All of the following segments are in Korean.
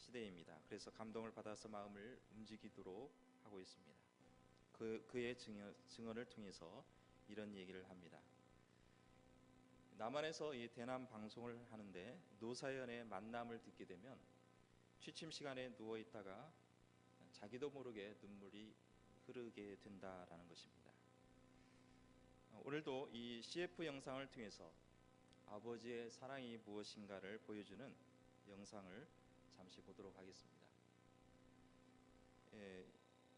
시대입니다. 그래서 감동을 받아서 마음을 움직이도록 하고 있습니다. 그의 증언을 통해서 이런 얘기를 합니다. 남한에서 이 대남 방송을 하는데 노사연의 만남을 듣게 되면 취침 시간에 누워 있다가 자기도 모르게 눈물이 흐르게 된다라는 것입니다. 오늘도 이 CF 영상을 통해서 아버지의 사랑이 무엇인가를 보여주는 영상을 잠시 보도록 하겠습니다.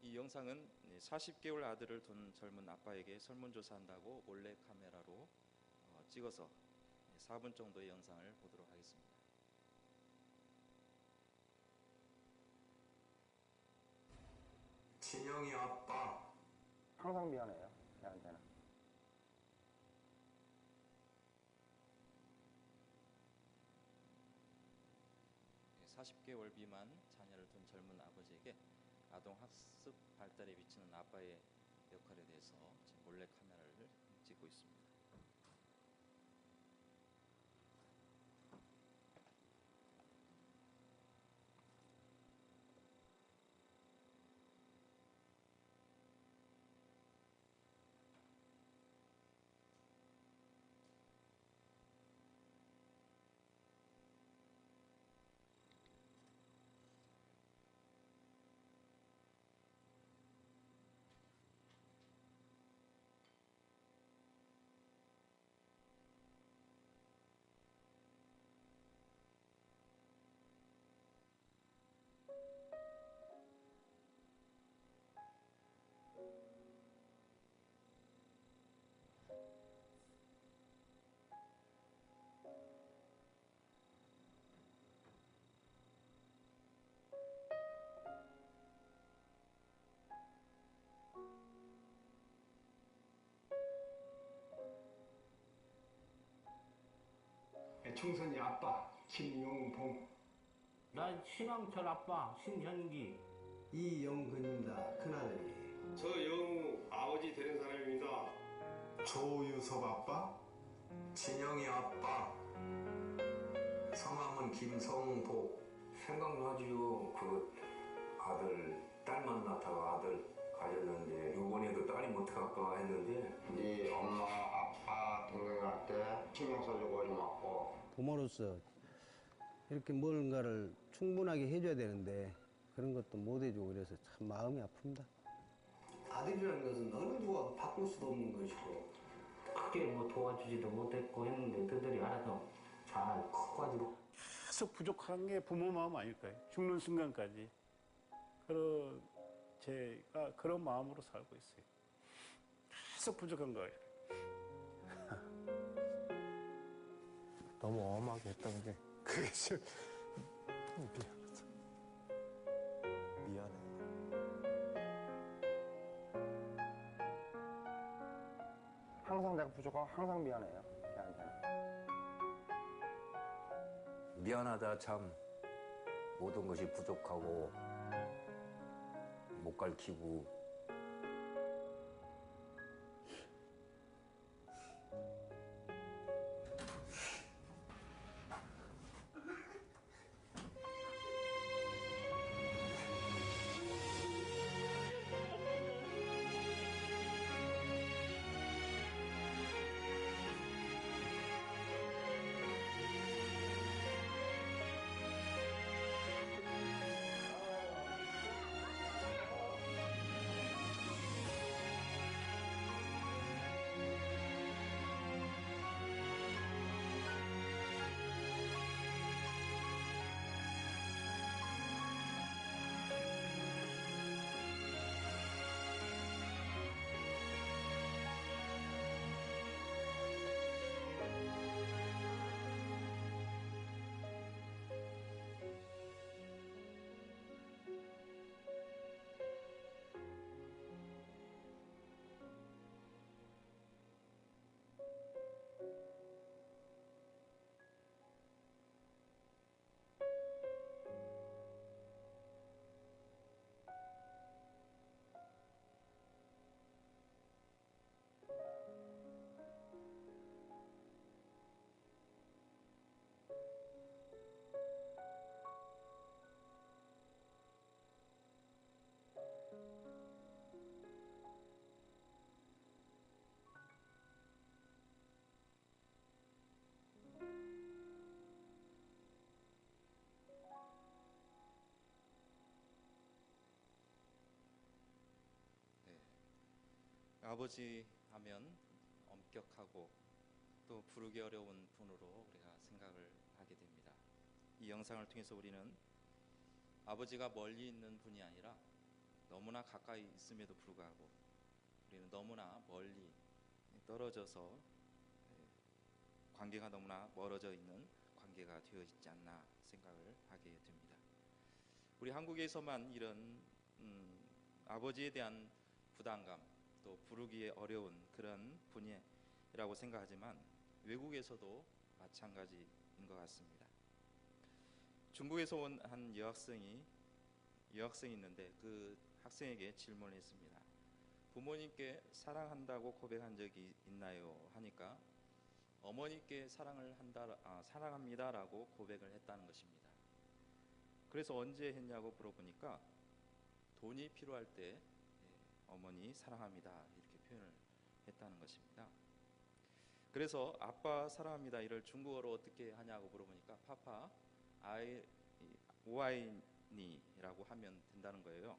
이 영상은 40개월 아들을 둔 젊은 아빠에게 설문조사한다고 몰래 카메라로 찍어서 4분 정도의 영상을 보도록 하겠습니다. 진영이 아빠 항상 미안해요, 걔한테는. 예, 40개월 미만 자녀를 둔 젊은 아버지에게 아동 학습 발달에 미치는 아빠의 역할에 대해서 몰래 카메라를 찍고 있습니다. 충선이 아빠 김용봉 난 신왕철 아빠 신현기. 이영근입니다. 큰아들이. 저 영우 아버지 되는 사람입니다. 조유섭 아빠 진영이 아빠 성함은 김성복. 생각나지요. 그 아들, 딸 만나다가 아들 가졌는데 요번에도 딸이 못할까 했는데 네 엄마 아빠 동생한테 신경 써주고 좀 왔고. 부모로서 이렇게 뭔가를 충분하게 해줘야 되는데 그런 것도 못 해주고 그래서 참 마음이 아픕니다. 아들이라는 것은 어느 누가 바꿀 수도 없는 것이고 크게 뭐 도와주지도 못했고 했는데 그들이 알아서 잘 커가지고. 계속 부족한 게 부모 마음 아닐까요? 죽는 순간까지. 제가 그런 마음으로 살고 있어요. 계속 부족한 거예요. 너무 엄하게 했던 게 그게 좀 미안하다. 미안해. 항상 내가 부족하고 항상 미안해요, 걔한테는. 미안하다 참. 모든 것이 부족하고 못 가르치고 아버지 하면 엄격하고 또 부르기 어려운 분으로 우리가 생각을 하게 됩니다. 이 영상을 통해서 우리는 아버지가 멀리 있는 분이 아니라 너무나 가까이 있음에도 불구하고 우리는 너무나 멀리 떨어져서 관계가 너무나 멀어져 있는 관계가 되어 있지 않나 생각을 하게 됩니다. 우리 한국에서만 이런 아버지에 대한 부담감 또 부르기에 어려운 그런 분이라고 생각하지만 외국에서도 마찬가지인 것 같습니다. 중국에서 온 한 여학생이 있는데 그 학생에게 질문을 했습니다. 부모님께 사랑한다고 고백한 적이 있나요? 하니까 어머니께 사랑합니다라고 고백을 했다는 것입니다. 그래서 언제 했냐고 물어보니까 돈이 필요할 때 어머니 사랑합니다 이렇게 표현을 했다는 것입니다. 그래서 아빠 사랑합니다 이를 중국어로 어떻게 하냐고 물어보니까 파파 오아이니라고 하면 된다는 거예요.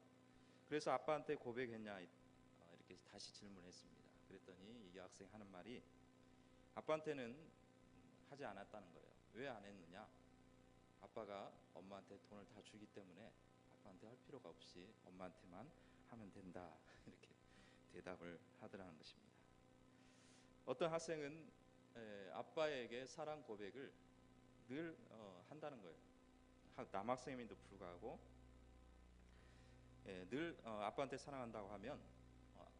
그래서 아빠한테 고백했냐 이렇게 다시 질문했습니다. 그랬더니 이 여학생 하는 말이 아빠한테는 하지 않았다는 거예요. 왜 안 했느냐? 아빠가 엄마한테 돈을 다 주기 때문에 아빠한테 할 필요가 없이 엄마한테만 하면 된다 이렇게 대답을 하더라는 것입니다. 어떤 학생은 아빠에게 사랑 고백을 늘 한다는 거예요. 남학생임에도 불구하고 늘 아빠한테 사랑한다고 하면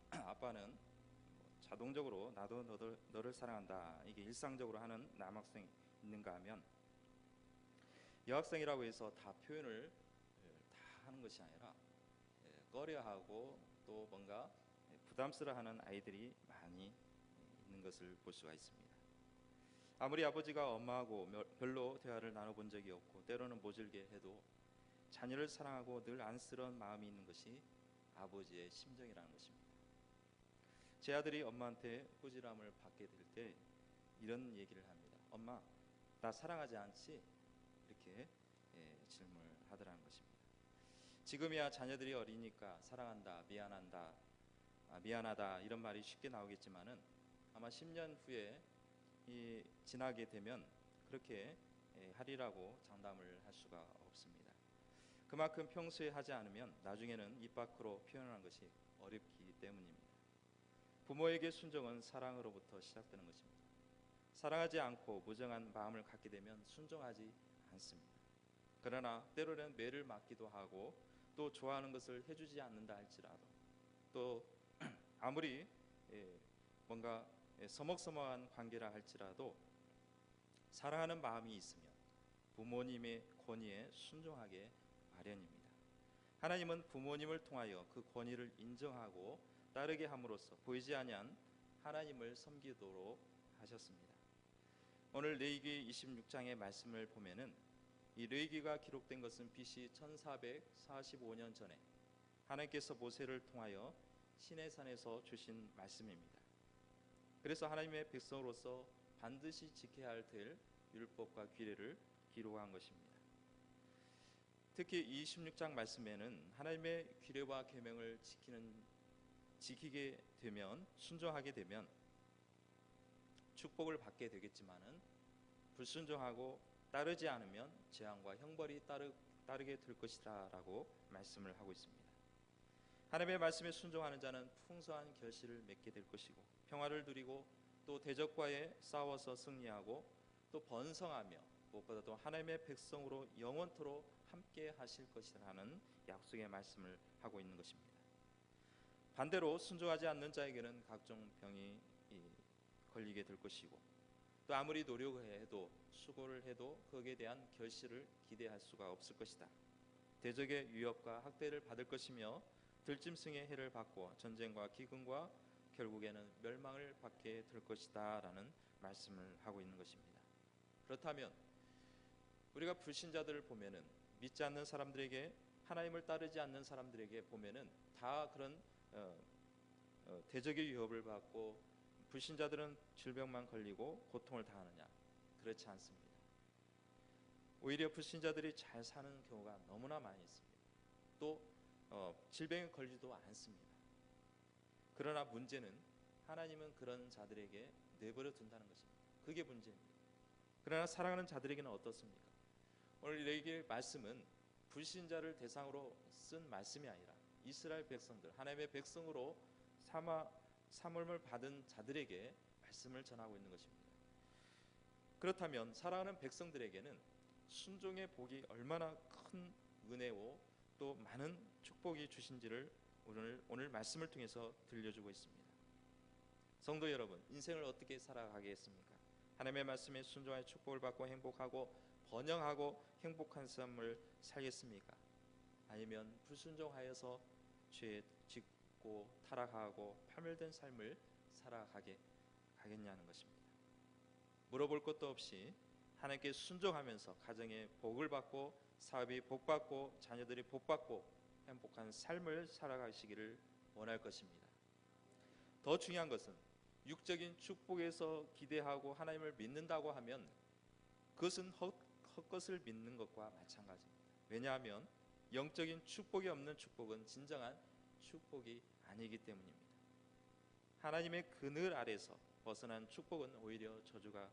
아빠는 자동적으로 나도 너를 사랑한다 이게 일상적으로 하는 남학생이 있는가 하면 여학생이라고 해서 다 표현을 다 하는 것이 아니라 꺼려하고 또 뭔가 부담스러워하는 아이들이 많이 있는 것을 볼 수가 있습니다. 아무리 아버지가 엄마하고 별로 대화를 나눠본 적이 없고 때로는 모질게 해도 자녀를 사랑하고 늘 안쓰러운 마음이 있는 것이 아버지의 심정이라는 것입니다. 제 아들이 엄마한테 꾸지람을 받게 될 때 이런 얘기를 합니다. 엄마, 나 사랑하지 않지? 이렇게 질문을 하더라는 것입니다. 지금이야 자녀들이 어리니까 사랑한다, 미안하다 이런 말이 쉽게 나오겠지만은 아마 10년 후에 지나게 되면 그렇게 하리라고 장담을 할 수가 없습니다. 그만큼 평소에 하지 않으면 나중에는 입 밖으로 표현하는 것이 어렵기 때문입니다. 부모에게 순종은 사랑으로부터 시작되는 것입니다. 사랑하지 않고 무정한 마음을 갖게 되면 순종하지 않습니다. 그러나 때로는 매를 맞기도 하고 또 좋아하는 것을 해주지 않는다 할지라도 또 아무리 뭔가 서먹서먹한 관계라 할지라도 사랑하는 마음이 있으면 부모님의 권위에 순종하게 마련입니다. 하나님은 부모님을 통하여 그 권위를 인정하고 따르게 함으로써 보이지 아니한 하나님을 섬기도록 하셨습니다. 오늘 레위기 26장의 말씀을 보면은 이 레위기가 기록된 것은 BC 1445년 전에 하나님께서 모세를 통하여 시내산에서 주신 말씀입니다. 그래서 하나님의 백성으로서 반드시 지켜야 될 율법과 규례를 기록한 것입니다. 특히 이 16장 말씀에는 하나님의 규례와 계명을 지키게 되면 순종하게 되면 축복을 받게 되겠지만은 불순종하고 따르지 않으면 재앙과 형벌이 따르게 될 것이다라고 말씀을 하고 있습니다. 하나님의 말씀에 순종하는 자는 풍성한 결실을 맺게 될 것이고 평화를 누리고 또 대적과의 싸워서 승리하고 또 번성하며 무엇보다도 하나님의 백성으로 영원토록 함께 하실 것이라는 약속의 말씀을 하고 있는 것입니다. 반대로 순종하지 않는 자에게는 각종 병이 걸리게 될 것이고 또 아무리 노력을 해도 수고를 해도 거기에 대한 결실을 기대할 수가 없을 것이다. 대적의 위협과 학대를 받을 것이며 들짐승의 해를 받고 전쟁과 기근과 결국에는 멸망을 받게 될 것이다 라는 말씀을 하고 있는 것입니다. 그렇다면 우리가 불신자들을 보면은 믿지 않는 사람들에게 하나님을 따르지 않는 사람들에게 보면은 다 그런 대적의 위협을 받고 불신자들은 질병만 걸리고 고통을 당하느냐? 그렇지 않습니다. 오히려 불신자들이 잘 사는 경우가 너무나 많이 있습니다. 또 질병에 걸리지도 않습니다. 그러나 문제는 하나님은 그런 자들에게 내버려 둔다는 것입니다. 그게 문제입니다. 그러나 사랑하는 자들에게는 어떻습니까? 오늘 여기의 말씀은 불신자를 대상으로 쓴 말씀이 아니라 이스라엘 백성들, 하나님의 백성으로 삼음을 받은 자들에게 말씀을 전하고 있는 것입니다. 그렇다면 사랑하는 백성들에게는 순종의 복이 얼마나 큰 은혜고 또 많은 축복이 주신지를 오늘 말씀을 통해서 들려주고 있습니다. 성도 여러분, 인생을 어떻게 살아가겠습니까? 하나님의 말씀에 순종하여 축복을 받고 행복하고 번영하고 행복한 삶을 살겠습니까? 아니면 불순종하여서 죄에 짓고 타락하고 파멸된 삶을 살아가겠냐는 것입니다. 물어볼 것도 없이 하나님께 순종하면서 가정에 복을 받고 사업이 복받고 자녀들이 복받고 행복한 삶을 살아가시기를 원할 것입니다. 더 중요한 것은 육적인 축복에서 기대하고 하나님을 믿는다고 하면 그것은 헛것을 믿는 것과 마찬가지입니다. 왜냐하면 영적인 축복이 없는 축복은 진정한 축복이 아니기 때문입니다. 하나님의 그늘 아래서 벗어난 축복은 오히려 저주가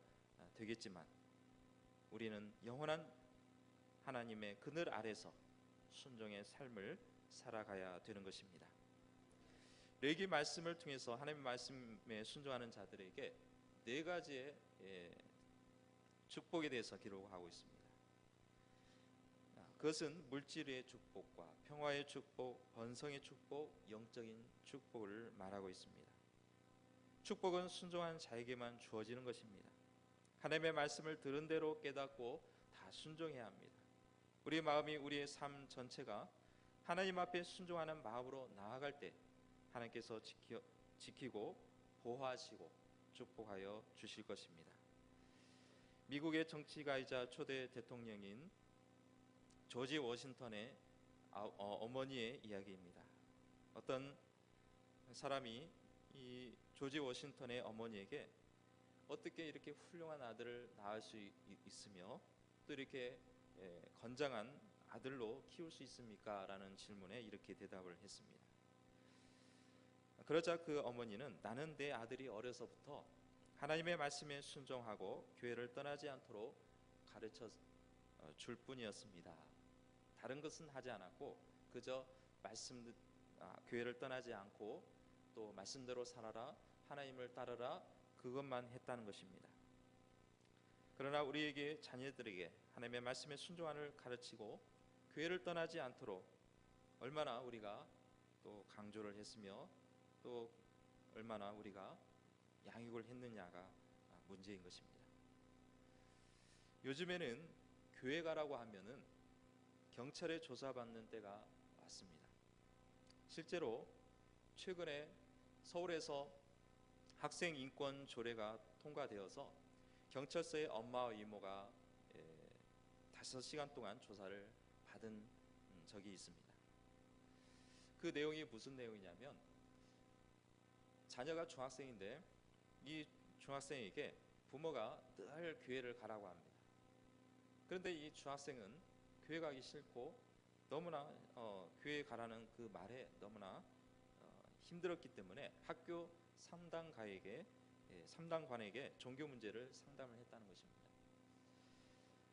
되겠지만 우리는 영원한 하나님의 그늘 아래서 순종의 삶을 살아가야 되는 것입니다. 레위기 말씀을 통해서 하나님의 말씀에 순종하는 자들에게 네 가지의 축복에 대해서 기록하고 있습니다. 그것은 물질의 축복과 평화의 축복, 번성의 축복, 영적인 축복을 말하고 있습니다. 축복은 순종한 자에게만 주어지는 것입니다. 하나님의 말씀을 들은 대로 깨닫고 다 순종해야 합니다. 우리의 마음이 우리의 삶 전체가 하나님 앞에 순종하는 마음으로 나아갈 때 하나님께서 지키고 보호하시고 축복하여 주실 것입니다. 미국의 정치가이자 초대 대통령인 조지 워싱턴의 어머니의 이야기입니다. 어떤 사람이 이 조지 워싱턴의 어머니에게 어떻게 이렇게 훌륭한 아들을 낳을 수 있으며 또 이렇게 건장한 아들로 키울 수 있습니까? 라는 질문에 이렇게 대답을 했습니다. 그러자 그 어머니는 나는 내 아들이 어려서부터 하나님의 말씀에 순종하고 교회를 떠나지 않도록 가르쳐 줄 뿐이었습니다. 다른 것은 하지 않았고 그저 교회를 떠나지 않고 또 말씀대로 살아라, 하나님을 따르라, 그것만 했다는 것입니다. 그러나 우리에게 자녀들에게 하나님의 말씀에 순종함을 가르치고 교회를 떠나지 않도록 얼마나 우리가 또 강조를 했으며 또 얼마나 우리가 양육을 했느냐가 문제인 것입니다. 요즘에는 교회 가라고 하면은 경찰에 조사받는 때가 왔습니다. 실제로 최근에 서울에서 학생 인권 조례가 통과되어서 경찰서에 엄마와 이모가 5시간 동안 조사를 받은 적이 있습니다. 그 내용이 무슨 내용이냐면 자녀가 중학생인데 이 중학생에게 부모가 늘 교회를 가라고 합니다. 그런데 이 중학생은 교회 가기 싫고 너무나 교회 가라는 그 말에 너무나 힘들었기 때문에 학교 삼당관에게 종교 문제를 상담을 했다는 것입니다.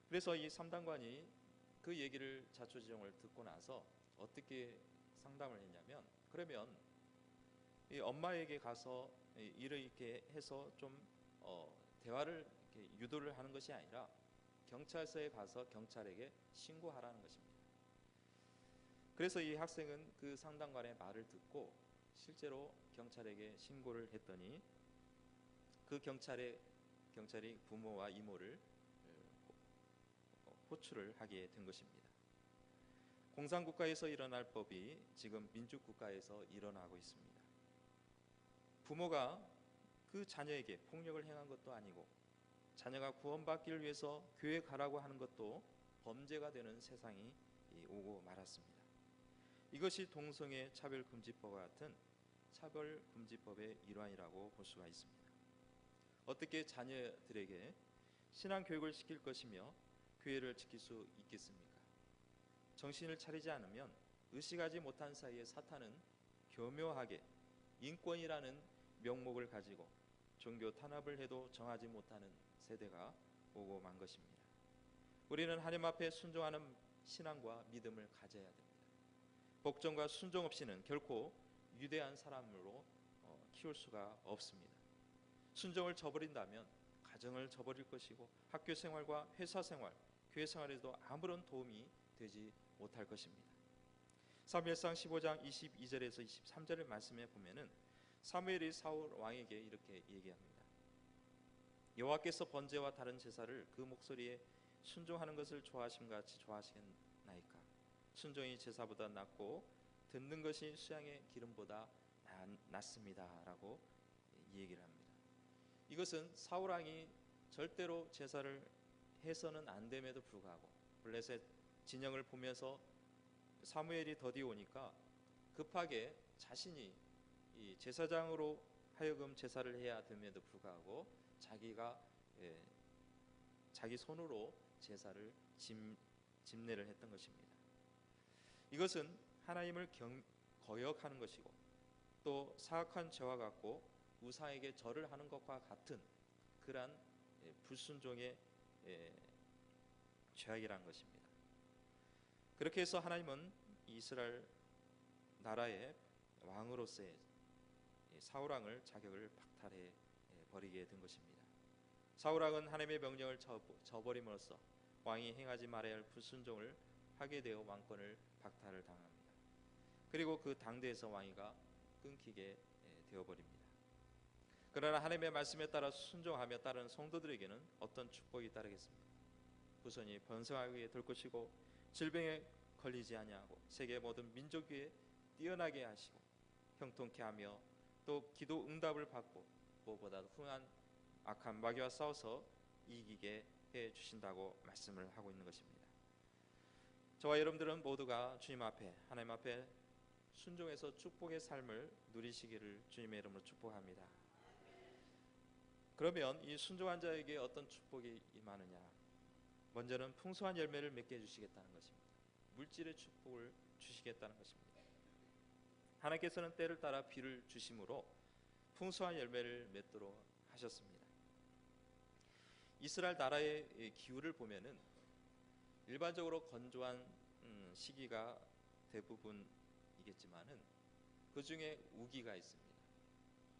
그래서 이 삼당관이 그 얘기를 자초지종을 듣고 나서 어떻게 상담을 했냐면 그러면 이 엄마에게 가서 이렇게 해서 좀 대화를 이렇게 유도를 하는 것이 아니라 경찰서에 가서 경찰에게 신고하라는 것입니다. 그래서 이 학생은 그 상담관의 말을 듣고 실제로 경찰에게 신고를 했더니 그 경찰이 부모와 이모를 호출을 하게 된 것입니다. 공산국가에서 일어날 법이 지금 민주국가에서 일어나고 있습니다. 부모가 그 자녀에게 폭력을 행한 것도 아니고 자녀가 구원받기를 위해서 교회 가라고 하는 것도 범죄가 되는 세상이 오고 말았습니다. 이것이 동성애 차별금지법과 같은 차별금지법의 일환이라고 볼 수가 있습니다. 어떻게 자녀들에게 신앙교육을 시킬 것이며 교회를 지킬 수 있겠습니까? 정신을 차리지 않으면 의식하지 못한 사이에 사탄은 교묘하게 인권이라는 명목을 가지고 종교 탄압을 해도 정하지 못하는 세대가 오고 만 것입니다. 우리는 하나님 앞에 순종하는 신앙과 믿음을 가져야 됩니다. 복종과 순종 없이는 결코 위대한 사람으로 키울 수가 없습니다. 순종을 저버린다면 가정을 저버릴 것이고 학교 생활과 회사 생활, 교회 생활에도 아무런 도움이 되지 못할 것입니다. 사무엘상 15장 22절에서 23절의 말씀에 보면은 사무엘이 사울 왕에게 이렇게 얘기합니다. 여호와께서 번제와 다른 제사를 그 목소리에 순종하는 것을 좋아하심같이 좋아하시겠나이까? 순종이 제사보다 낫고 듣는 것이 수양의 기름보다 낫습니다라고 얘기를 합니다. 이것은 사울 왕이 절대로 제사를 해서는 안 됨에도 불구하고 블레셋 진영을 보면서 사무엘이 더디 오니까 급하게 자신이 이 제사장으로 하여금 제사를 해야 됨에도 불구하고 자기가 자기 손으로 제사를 집례를 했던 것입니다. 이것은 하나님을 거역하는 것이고 또 사악한 죄와 같고 우상에게 절을 하는 것과 같은 그러한 불순종의 죄악이라는 것입니다. 그렇게 해서 하나님은 이스라엘 나라의 왕으로서의 사울 왕을 자격을 박탈해 버리게 된 것입니다. 사울 왕은 하나님의 명령을 저버림으로써 왕이 행하지 말아야 할 불순종을 하게 되어 왕권을 박탈을 당합니다. 그리고 그 당대에서 왕위가 끊기게 되어버립니다. 그러나 하나님의 말씀에 따라 순종하며 따르는 성도들에게는 어떤 축복이 따르겠습니까? 후손이 번성하게 될 것이고 질병에 걸리지 아니하고 세계 모든 민족 위에 뛰어나게 하시고 형통케 하며 또 기도 응답을 받고 무엇보다 흥한 악한 마귀와 싸워서 이기게 해 주신다고 말씀을 하고 있는 것입니다. 저와 여러분들은 모두가 주님 앞에 하나님 앞에 순종해서 축복의 삶을 누리시기를 주님의 이름으로 축복합니다. 그러면 이 순종한 자에게 어떤 축복이 임하느냐? 먼저는 풍성한 열매를 맺게 해주시겠다는 것입니다. 물질의 축복을 주시겠다는 것입니다. 하나님께서는 때를 따라 비를 주심으로 풍성한 열매를 맺도록 하셨습니다. 이스라엘 나라의 기후를 보면은 일반적으로 건조한 시기가 대부분이겠지만은 그 중에 우기가 있습니다.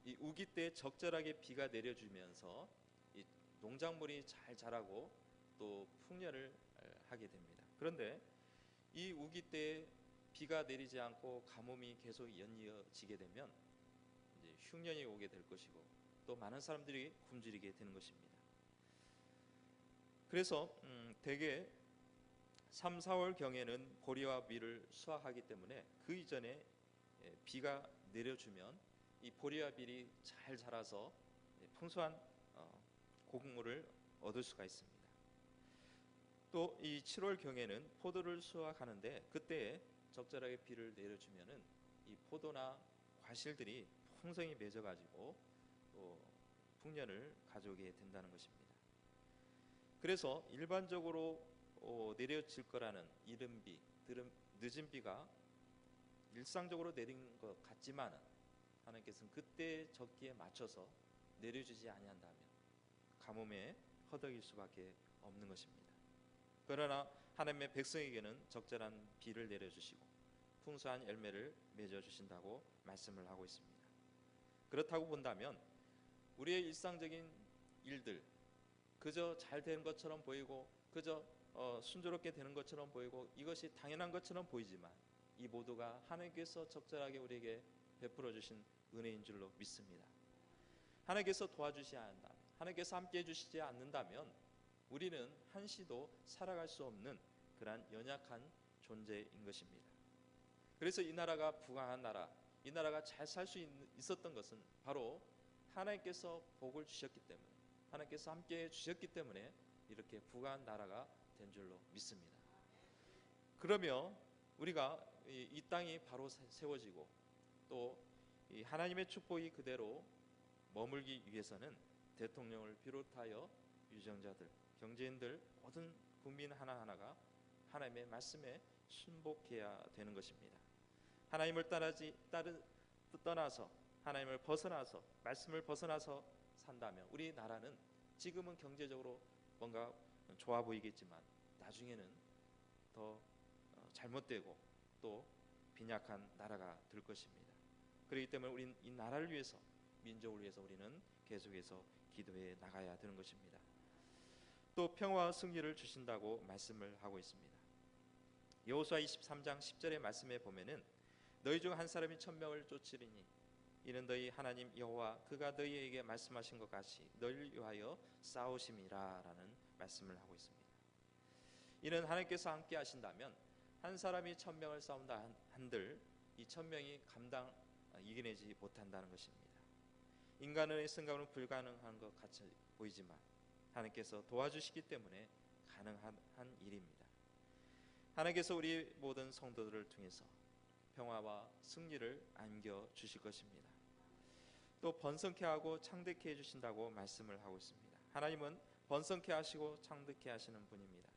이 우기 때 적절하게 비가 내려주면서 이 농작물이 잘 자라고 또 풍년을 하게 됩니다. 그런데 이 우기 때 비가 내리지 않고 가뭄이 계속 연이어지게 되면 이제 흉년이 오게 될 것이고 또 많은 사람들이 굶주리게 되는 것입니다. 그래서 대개 3, 4월 경에는 보리와 밀을 수확하기 때문에 그 이전에 비가 내려주면 이 보리와 밀이 잘 자라서 풍성한 곡물을 얻을 수가 있습니다. 또 이 7월 경에는 포도를 수확하는데 그때 적절하게 비를 내려주면은 이 포도나 과실들이 풍성히 맺어가지고 또 풍년을 가져오게 된다는 것입니다. 그래서 일반적으로 내려질 거라는 이른 비, 늦은 비가 일상적으로 내린 것 같지만은 하나님께서는 그때 적기에 맞춰서 내려주지 아니한다면 가뭄에 허덕일 수밖에 없는 것입니다. 그러나 하나님의 백성에게는 적절한 비를 내려주시고 풍성한 열매를 맺어주신다고 말씀을 하고 있습니다. 그렇다고 본다면 우리의 일상적인 일들 그저 잘 되는 것처럼 보이고 그저 순조롭게 되는 것처럼 보이고 이것이 당연한 것처럼 보이지만 이 모두가 하나님께서 적절하게 우리에게 베풀어 주신 은혜인 줄로 믿습니다. 하나님께서 도와주시지 않는다면, 하나님께서 함께해 주시지 않는다면 우리는 한시도 살아갈 수 없는 그러한 연약한 존재인 것입니다. 그래서 이 나라가 부강한 나라, 이 나라가 잘 살 수 있었던 것은 바로 하나님께서 복을 주셨기 때문에, 하나님께서 함께해 주셨기 때문에 이렇게 부강한 나라가 된 줄로 믿습니다. 그러며 우리가 이 땅이 바로 세워지고 또 이 하나님의 축복이 그대로 머물기 위해서는 대통령을 비롯하여 유정자들, 경제인들, 모든 국민 하나하나가 하나님의 말씀에 순복해야 되는 것입니다. 하나님을 떠나서 하나님을 벗어나서 말씀을 벗어나서 산다면 우리 나라는 지금은 경제적으로 뭔가 좋아 보이겠지만 나중에는 더 잘못되고 또 빈약한 나라가 될 것입니다. 그렇기 때문에 우리는 이 나라를 위해서 민족을 위해서 우리는 계속해서 기도해 나가야 되는 것입니다. 또 평화와 승리를 주신다고 말씀을 하고 있습니다. 여호수아 23장 10절의 말씀에 보면은 너희 중 한 사람이 1000명을 쫓으리니 이는 너희 하나님 여호와 그가 너희에게 말씀하신 것 같이 너희를 위하여 싸우심이라 라는 말씀을 하고 있습니다. 이는 하나님께서 함께 하신다면 한 사람이 1000명을 싸운다 한들 이 1000명이 이겨내지 못한다는 것입니다. 인간의 생각으로는 불가능한 것 같이 보이지만 하나님께서 도와주시기 때문에 가능한 일입니다. 하나님께서 우리 모든 성도들을 통해서 평화와 승리를 안겨 주실 것입니다. 또 번성케 하고 창대케 해주신다고 말씀을 하고 있습니다. 하나님은 번성케 하시고 창대케 하시는 분입니다.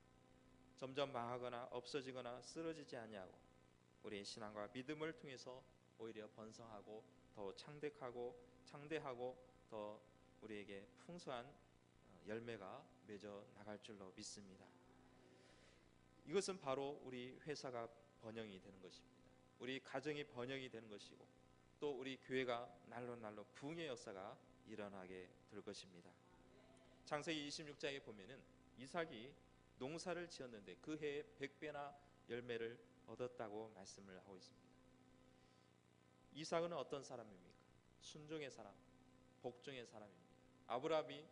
점점 망하거나 없어지거나 쓰러지지 아니하고 우리의 신앙과 믿음을 통해서 오히려 번성하고 더 창대하고 더 우리에게 풍성한 열매가 맺어 나갈 줄로 믿습니다. 이것은 바로 우리 회사가 번영이 되는 것입니다. 우리 가정이 번영이 되는 것이고 또 우리 교회가 날로 부흥의 역사가 일어나게 될 것입니다. 창세기 26장에 보면은 이삭이 농사를 지었는데 그 해에 100배나 열매를 얻었다고 말씀을 하고 있습니다. 이삭은 어떤 사람입니까? 순종의 사람, 복종의 사람입니다. 아브라함이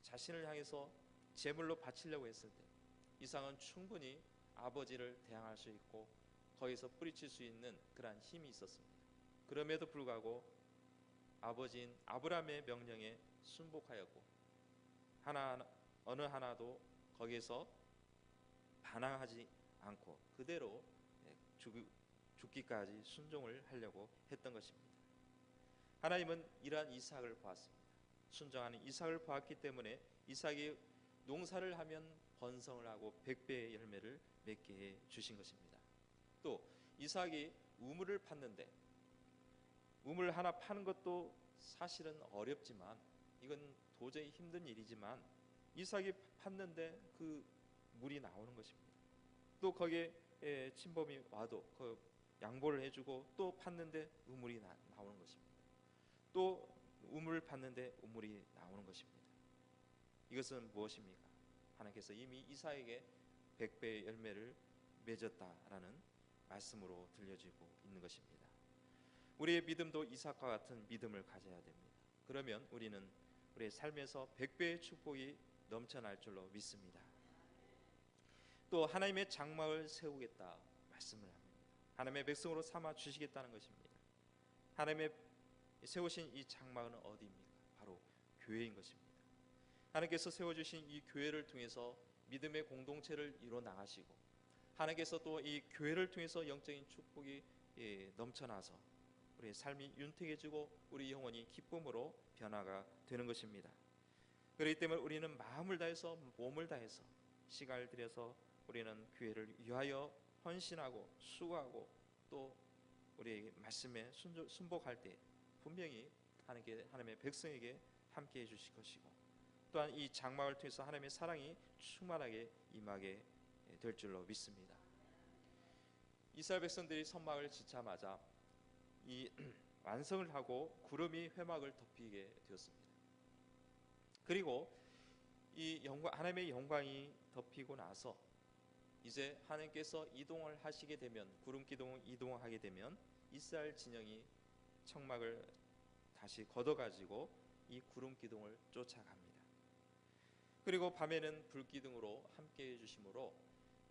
자신을 향해서 제물로 바치려고 했을 때 이삭은 충분히 아버지를 대항할 수 있고 거기서 뿌리칠 수 있는 그러한 힘이 있었습니다. 그럼에도 불구하고 아버지인 아브라함의 명령에 순복하였고 어느 하나도 거기에서 반항하지 않고 그대로 죽기까지 순종을 하려고 했던 것입니다. 하나님은 이러한 이삭을 보았습니다. 순종하는 이삭을 보았기 때문에 이삭이 농사를 하면 번성을 하고 100배의 열매를 맺게 해 주신 것입니다. 또 이삭이 우물을 팠는데 우물 하나 파는 것도 사실은 어렵지만 이건 도저히 힘든 일이지만 이삭이 팠는데 그 물이 나오는 것입니다. 또 거기에 침범이 와도 그 양보를 해주고 또 팠는데 우물이 나오는 것입니다. 또 우물을 팠는데 우물이 나오는 것입니다. 이것은 무엇입니까? 하나님께서 이미 이삭에게 100배의 열매를 맺었다라는 말씀으로 들려지고 있는 것입니다. 우리의 믿음도 이삭과 같은 믿음을 가져야 됩니다. 그러면 우리는 우리의 삶에서 100배의 축복이 넘쳐날 줄로 믿습니다. 또 하나님의 장막을 세우겠다 말씀을 합니다. 하나님의 백성으로 삼아 주시겠다는 것입니다. 하나님의 세우신 이 장막은 어디입니까? 바로 교회인 것입니다. 하나님께서 세워주신 이 교회를 통해서 믿음의 공동체를 이루어 나가시고 하나님께서 또 이 교회를 통해서 영적인 축복이 넘쳐나서 우리의 삶이 윤택해지고 우리 영혼이 기쁨으로 변화가 되는 것입니다. 그렇기 때문에 우리는 마음을 다해서 몸을 다해서 시간을 들여서 우리는 교회를 위하여 헌신하고 수고하고 또 우리의 말씀에 순복할 때 분명히 하나님의 백성에게 함께해 주실 것이고 또한 이 장막을 통해서 하나님의 사랑이 충만하게 임하게 될 줄로 믿습니다. 이스라엘 백성들이 선막을 짓자마자 이 완성을 하고 구름이 회막을 덮이게 되었습니다. 그리고 이 하나님의 영광이 덮이고 나서 이제 하나님께서 이동을 하시게 되면 구름 기둥을 이동하게 되면 이스라엘 진영이 청막을 다시 걷어가지고 이 구름 기둥을 쫓아갑니다. 그리고 밤에는 불 기둥으로 함께해 주심으로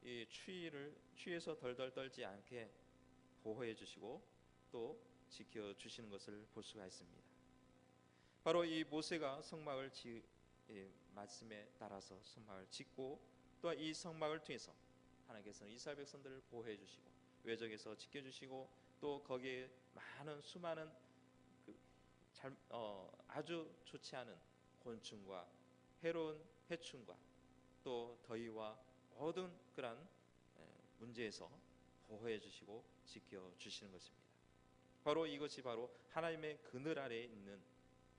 이 추위에서 덜덜 떨지 않게 보호해 주시고 또 지켜 주시는 것을 볼 수가 있습니다. 바로 이 모세가 성막을 말씀에 따라서 성막을 짓고 또 이 성막을 통해서 하나님께서는 이스라엘 백성들을 보호해 주시고 외적에서 지켜 주시고 또 거기에 수많은 아주 좋지 않은 곤충과 해로운 해충과 또 더위와 모든 그런 문제에서 보호해 주시고 지켜 주시는 것입니다. 바로 이것이 바로 하나님의 그늘 아래에 있는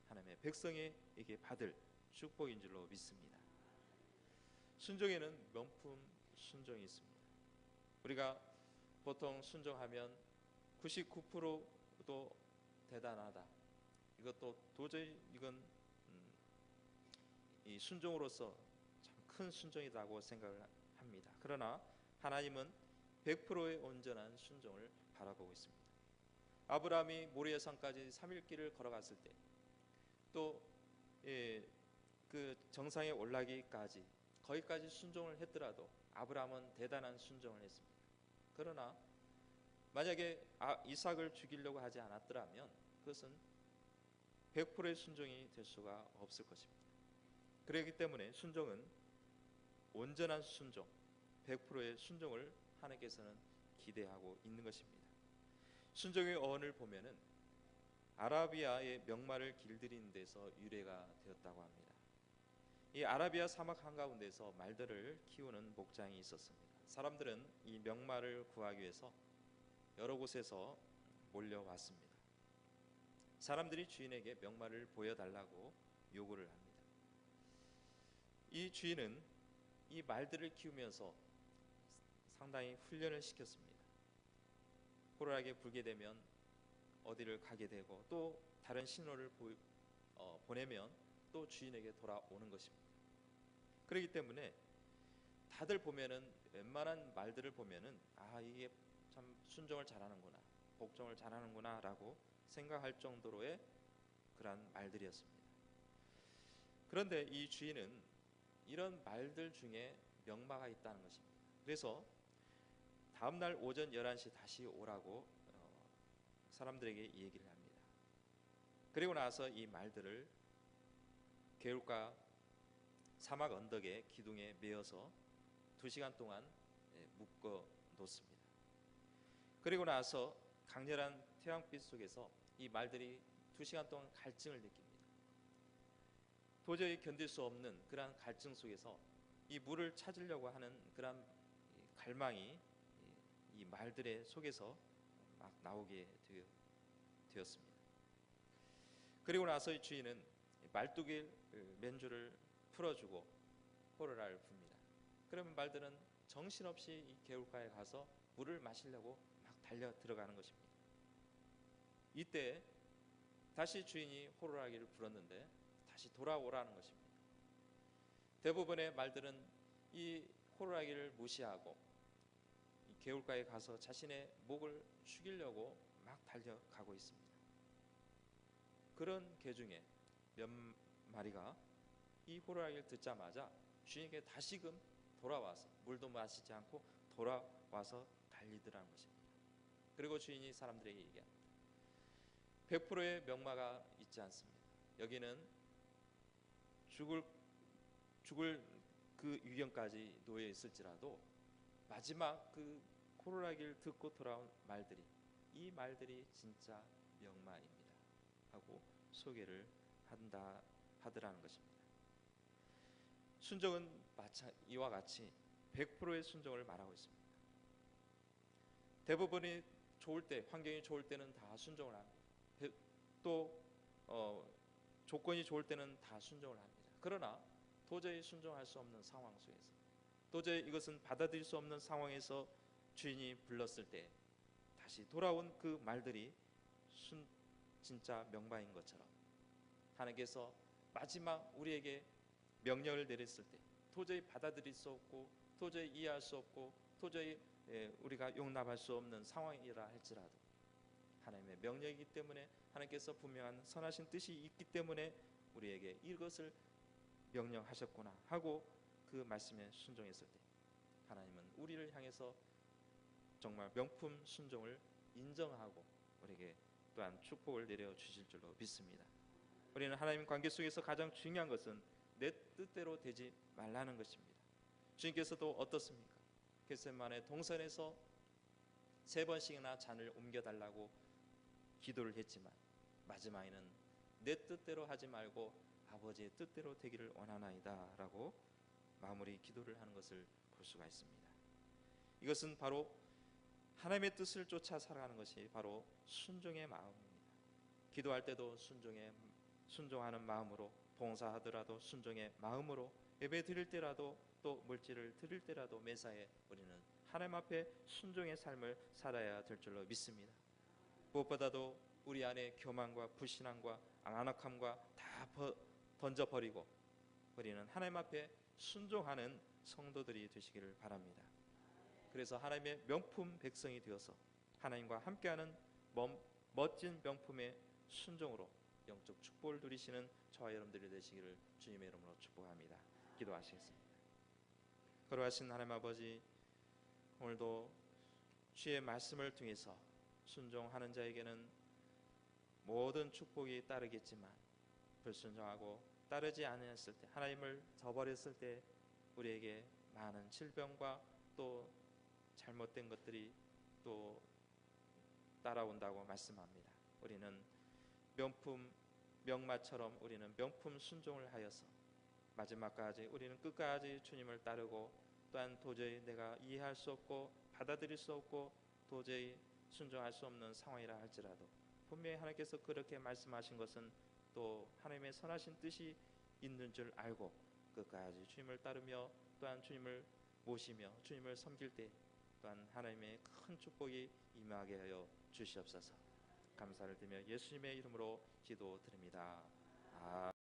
하나님의 백성에게 받을 축복인 줄로 믿습니다. 순종에는 명품 순종이 있습니다. 우리가 보통 순종하면 99%도 대단하다. 이것도 도저히 이건 이 순종으로서 참 큰 순종이라고 생각을 합니다. 그러나 하나님은 100%의 온전한 순종을 바라보고 있습니다. 아브라함이 모리아 산까지 3일 길을 걸어갔을 때, 또 그 정상에 올라기까지 거기까지 순종을 했더라도 아브라함은 대단한 순종을 했습니다. 그러나 만약에 이삭을 죽이려고 하지 않았더라면 그것은 100%의 순종이 될 수가 없을 것입니다. 그렇기 때문에 순종은 온전한 순종, 100%의 순종을 하나님께서는 기대하고 있는 것입니다. 순종의 어원을 보면은 아라비아의 명마를 길들이는 데서 유래가 되었다고 합니다. 이 아라비아 사막 한가운데서 말들을 키우는 목장이 있었습니다. 사람들은 이 명마를 구하기 위해서 여러 곳에서 몰려왔습니다. 사람들이 주인에게 명마를 보여달라고 요구를 합니다. 이 주인은 이 말들을 키우면서 상당히 훈련을 시켰습니다. 호루라기에 불게 되면 어디를 가게 되고, 또 다른 신호를 보내면 또 주인에게 돌아오는 것입니다. 그렇기 때문에 다들 보면은 웬만한 말들을 보면은 이게 참 순종을 잘하는구나, 복종을 잘하는구나 라고 생각할 정도로의 그러한 말들이었습니다. 그런데 이 주인은 이런 말들 중에 명마가 있다는 것입니다. 그래서 다음날 오전 11시 다시 오라고 사람들에게 얘기를 합니다. 그리고 나서 이 말들을 개울가 사막 언덕에 기둥에 메어서 2시간 동안 묶어 놓습니다. 그리고 나서 강렬한 태양빛 속에서 이 말들이 2시간 동안 갈증을 느낍니다. 도저히 견딜 수 없는 그러한 갈증 속에서 이 물을 찾으려고 하는 그러한 갈망이 이 말들의 속에서 막 나오게 되었습니다. 그리고 나서 이 주인은 말뚝의 맨줄을 풀어주고 호루라를 붑니다. 그러면 말들은 정신없이 이 개울가에 가서 물을 마시려고 막 달려 들어가는 것입니다. 이때 다시 주인이 호루라기를 불었는데 다시 돌아오라는 것입니다. 대부분의 말들은 이 호루라기를 무시하고 이 개울가에 가서 자신의 목을 죽이려고 막 달려가고 있습니다. 그런 개 중에 몇 마리가 이 호루라기를 듣자마자 주인에게 다시금 돌아와서 물도 마시지 않고 돌아와서 달리더라는 것입니다. 그리고 주인이 사람들에게 얘기합니다. 100%의 명마가 있지 않습니다. 여기는 죽을 그 위경까지 놓여 있을지라도 마지막 그 호루라기를 듣고 돌아온 말들이, 이 말들이 진짜 명마입니다 하고 소개를 하더라는 것입니다. 순종은 이와 같이 100%의 순종을 말하고 있습니다. 대부분이 좋을 때, 환경이 좋을 때는 다 순종을 합니다. 또 조건이 좋을 때는 다 순종을 합니다. 그러나 도저히 순종할 수 없는 상황 속에서, 도저히 이것은 받아들일 수 없는 상황에서 주인이 불렀을 때 다시 돌아온 그 말들이 진짜 명마인 것처럼 하나님께서 마지막 우리에게 명령을 내렸을 때 도저히 받아들일 수 없고 도저히 이해할 수 없고 도저히 우리가 용납할 수 없는 상황이라 할지라도 하나님의 명령이기 때문에, 하나님께서 분명한 선하신 뜻이 있기 때문에 우리에게 이것을 명령하셨구나 하고 그 말씀에 순종했을 때 하나님은 우리를 향해서 정말 명품 순종을 인정하고 우리에게 또한 축복을 내려 주실 줄로 믿습니다. 우리는 하나님 관계 속에서 가장 중요한 것은 내 뜻대로 되지 말라는 것입니다. 주님께서도 어떻습니까? 겟세마네 동산에서 3번씩이나 잔을 옮겨달라고 기도를 했지만 마지막에는 내 뜻대로 하지 말고 아버지의 뜻대로 되기를 원하나이다 라고 마무리 기도를 하는 것을 볼 수가 있습니다. 이것은 바로 하나님의 뜻을 쫓아 살아가는 것이 바로 순종의 마음입니다. 기도할 때도 순종하는 마음으로, 봉사하더라도 순종의 마음으로, 예배 드릴 때라도 또 물질을 드릴 때라도 매사에 우리는 하나님 앞에 순종의 삶을 살아야 될 줄로 믿습니다. 무엇보다도 우리 안에 교만과 불신앙과 안악함과 다 던져버리고 우리는 하나님 앞에 순종하는 성도들이 되시기를 바랍니다. 그래서 하나님의 명품 백성이 되어서 하나님과 함께하는 멋진 명품의 순종으로 영적 축복을 누리시는 저와 여러분들이 되시기를 주님의 이름으로 축복합니다. 기도하시겠습니다. 거룩하신 하나님 아버지, 오늘도 주의 말씀을 통해서 순종하는 자에게는 모든 축복이 따르겠지만 불순종하고 따르지 않았을 때, 하나님을 저버렸을 때 우리에게 많은 질병과 또 잘못된 것들이 또 따라온다고 말씀합니다. 우리는 명마처럼 우리는 명품 순종을 하여서 마지막까지 우리는 끝까지 주님을 따르고, 또한 도저히 내가 이해할 수 없고 받아들일 수 없고 도저히 순종할 수 없는 상황이라 할지라도 분명히 하나님께서 그렇게 말씀하신 것은 또 하나님의 선하신 뜻이 있는 줄 알고 끝까지 주님을 따르며 또한 주님을 모시며 주님을 섬길 때 또한 하나님의 큰 축복이 임하게 하여 주시옵소서. 감사를 드리며 예수님의 이름으로 기도드립니다. 아멘.